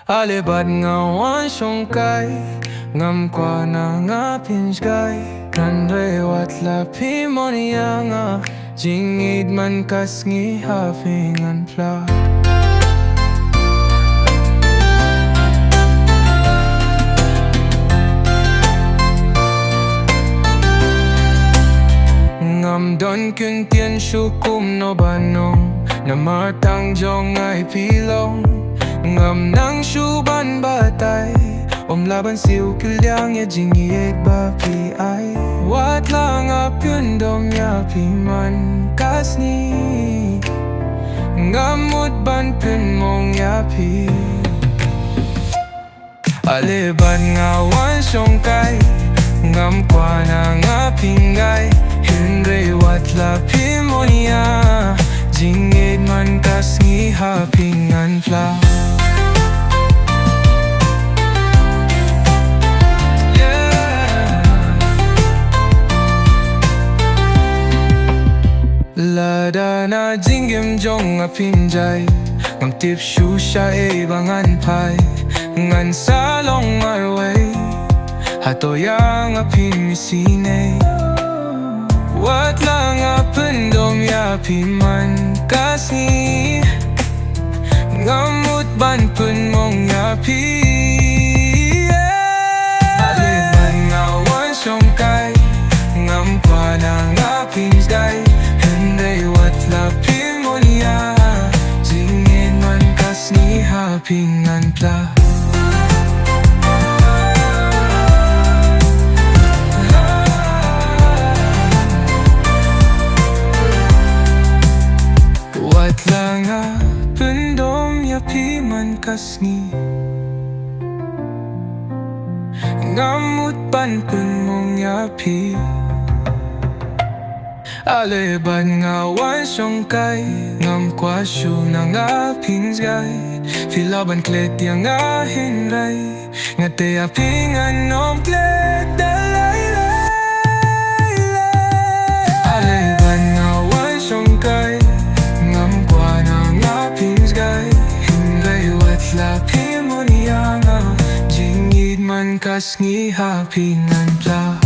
Alibad nga wan siyong kay ngam kwa na nga pinjgay Kanre watla pimonia nga jingid man kas ngi hafingan pla Ngam don kun tien shukum no banong na martang jong ay pilong Ngam nang shuban batay laban siu kilyang ya jingiek ba pi ay Watla nga pyundom ya pi man kasni Ngamut ban pyn mong ya pi Aliban nga wan siyong kay Ngam kwa na nga pingay Hinre watla pi mo niya Jingid man kasni hapingan fla Lada na jinggim jong a pinjay Ngam tip shu siya e bangan pai Ngan salong arway Hatoya nga pimisine Watla nga pendom ya piman kasi Ngamut ban pen mong ya pi Aliban nga wan siyong kay Ngam pa na nga pinjay Henday watla pimonia Jingin man kas ni hapingan pla Watla nga pendom ya piman kas ni Ngamut pan pen mong ya pi Aliban nga wan siyong kay Ngam kwa syu na nga pinjay Filaban klet ya nga hinray Nga te apingan nom klet dalay Aliban nga wan siyong kay Ngam kwa na nga pinjay Hinray watla pimonia nga Jingid man kas ngi hapingan pla